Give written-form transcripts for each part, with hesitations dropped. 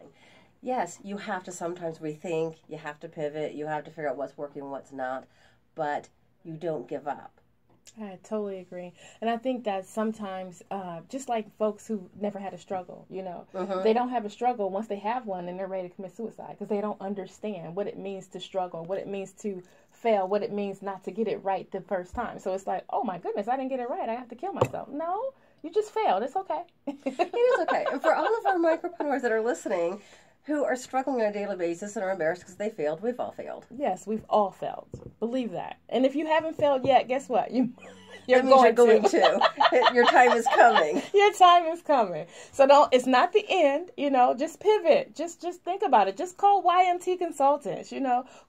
fine. Yes, you have to sometimes rethink, you have to pivot, you have to figure out what's working and what's not, but you don't give up. I totally agree. And I think that sometimes, just like folks who never had a struggle, they don't have a struggle once they have one and they're ready to commit suicide because they don't understand what it means to struggle, what it means to fail, what it means not to get it right the first time. So it's like, oh my goodness, I didn't get it right. I have to kill myself. No, you just failed. It's okay. It is okay. And for all of our micropreneurs that are listening, who are struggling on a daily basis and are embarrassed because they failed. We've all failed. Yes, we've all failed. Believe that. And if you haven't failed yet, guess what? You're going to. Your time is coming. Your time is coming. So it's not the end, just pivot. Just think about it. Just call YMT Consultants,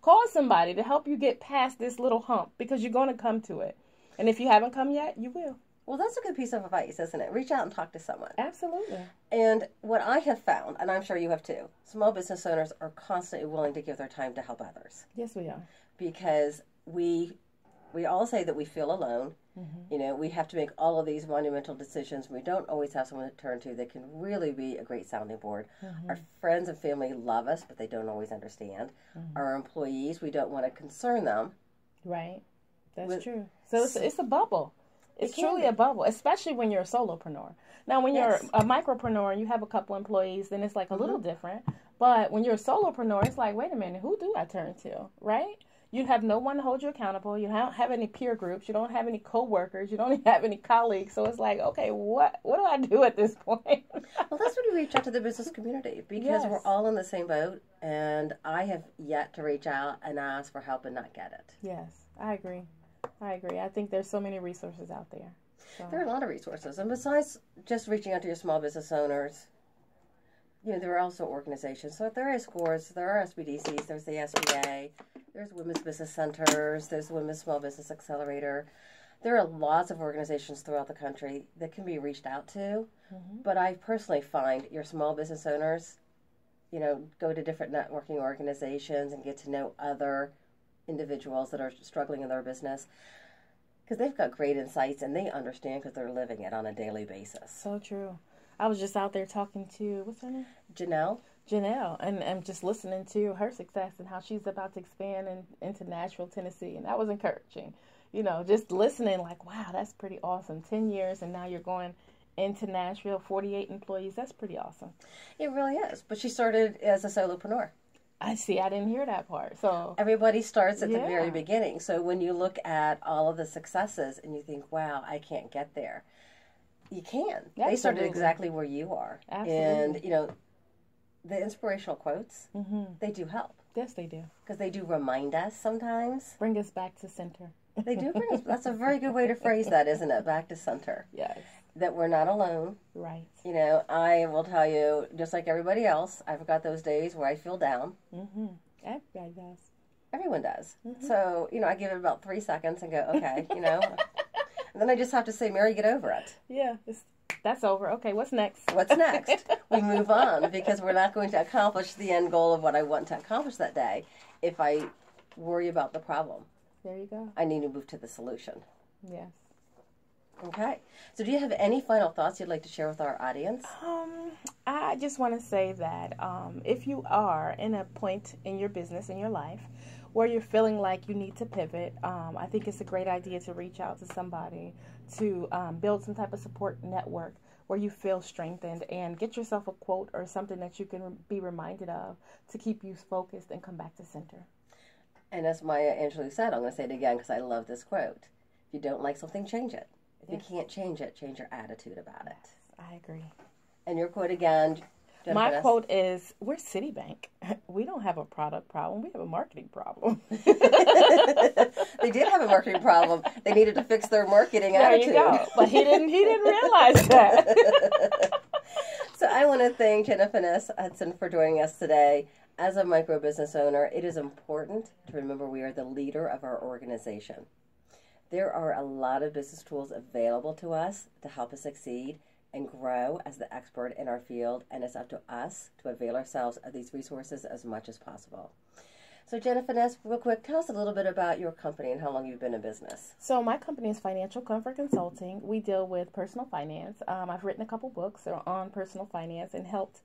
Call somebody to help you get past this little hump because you're going to come to it. And if you haven't come yet, you will. Well, that's a good piece of advice, isn't it? Reach out and talk to someone. Absolutely. And what I have found, and I'm sure you have too, small business owners are constantly willing to give their time to help others. Yes, we are. Because we all say that we feel alone. Mm-hmm. We have to make all of these monumental decisions. We don't always have someone to turn to that can really be a great sounding board. Mm-hmm. Our friends and family love us, but they don't always understand. Mm-hmm. Our employees, we don't want to concern them. Right. That's true. So it's a bubble. It's truly a bubble, especially when you're a solopreneur. Now, when you're a micropreneur and you have a couple employees, then it's like a little different. But when you're a solopreneur, it's like, wait a minute, who do I turn to, right? You have no one to hold you accountable. You don't have any peer groups. You don't have any coworkers. You don't have any colleagues. So it's like, okay, what do I do at this point? Well, that's when you reach out to the business community because we're all in the same boat. And I have yet to reach out and ask for help and not get it. Yes, I agree. I think there's so many resources out there. So. There are a lot of resources. And besides just reaching out to your small business owners, there are also organizations. So there are scores, there are SBDCs, there's the SBA, there's Women's Business Centers, there's the Women's Small Business Accelerator. There are lots of organizations throughout the country that can be reached out to. Mm-hmm. But I personally find your small business owners, go to different networking organizations and get to know other individuals that are struggling in their business because they've got great insights and they understand because they're living it on a daily basis. So true. I was just out there talking to, what's her name? Janelle, and I'm just listening to her success and how she's about to expand into Nashville, Tennessee, and that was encouraging. Just listening like, wow, that's pretty awesome. 10 years and now you're going into Nashville, 48 employees. That's pretty awesome. It really is. But she started as a solopreneur. I see. I didn't hear that part. So everybody starts at the very beginning. So when you look at all of the successes and you think, wow, I can't get there, you can. Absolutely. They started exactly where you are. Absolutely. And, the inspirational quotes, they do help. Yes, they do. Because they do remind us sometimes. Bring us back to center. They do bring us. That's a very good way to phrase that, isn't it? Back to center. Yes. That we're not alone. Right. I will tell you, just like everybody else, I've got those days where I feel down. Mm-hmm. Everybody does. Everyone does. Mm-hmm. So, I give it about 3 seconds and go, okay, And then I just have to say, Mary, get over it. Yeah, that's over. Okay, what's next? What's next? We move on because we're not going to accomplish the end goal of what I want to accomplish that day if I worry about the problem. There you go. I need to move to the solution. Yes. Okay. So do you have any final thoughts you'd like to share with our audience? I just want to say that if you are in a point in your business, in your life, where you're feeling like you need to pivot, I think it's a great idea to reach out to somebody to build some type of support network where you feel strengthened and get yourself a quote or something that you can be reminded of to keep you focused and come back to center. And as Maya Angelou said, I'm going to say it again because I love this quote. If you don't like something, change it. If you can't change it, change your attitude about it. I agree. And your quote again, Jenefeness? My quote is, we're Citibank. We don't have a product problem. We have a marketing problem. They did have a marketing problem. They needed to fix their marketing attitude. There you go. But he didn't realize that. So I want to thank Jenefeness Houston for joining us today. As a micro business owner, it is important to remember we are the leader of our organization. There are a lot of business tools available to us to help us succeed and grow as the expert in our field, and it's up to us to avail ourselves of these resources as much as possible. So Jenefeness, real quick, tell us a little bit about your company and how long you've been in business. So my company is Financial Comfort Consulting. We deal with personal finance. I've written a couple books on personal finance and helped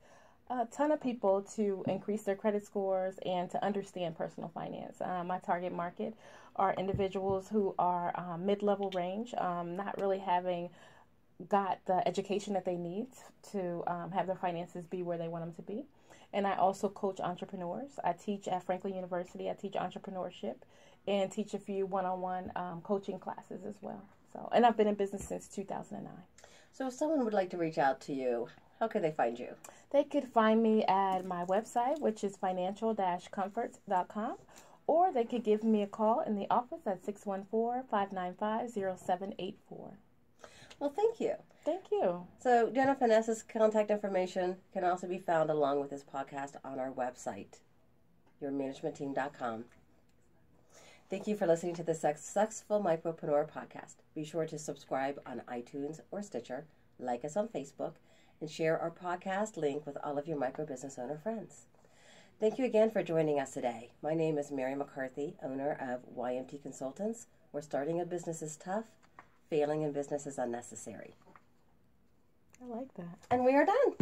a ton of people to increase their credit scores and to understand personal finance. My target market are individuals who are mid-level range, not really having got the education that they need to have their finances be where they want them to be. And I also coach entrepreneurs. I teach at Franklin University. I teach entrepreneurship and teach a few one-on-one coaching classes as well. So, and I've been in business since 2009. So if someone would like to reach out to you, how could they find you? They could find me at my website, which is financial-comfort.com, or they could give me a call in the office at 614-595-0784. Well, thank you. Thank you. So Jenefeness's contact information can also be found along with this podcast on our website, yourmanagementteam.com. Thank you for listening to the Successful Micropreneur podcast. Be sure to subscribe on iTunes or Stitcher, like us on Facebook, and share our podcast link with all of your micro business owner friends. Thank you again for joining us today. My name is Mary McCarthy, owner of YMT Consultants, where starting a business is tough, failing in business is unnecessary. I like that. And we are done.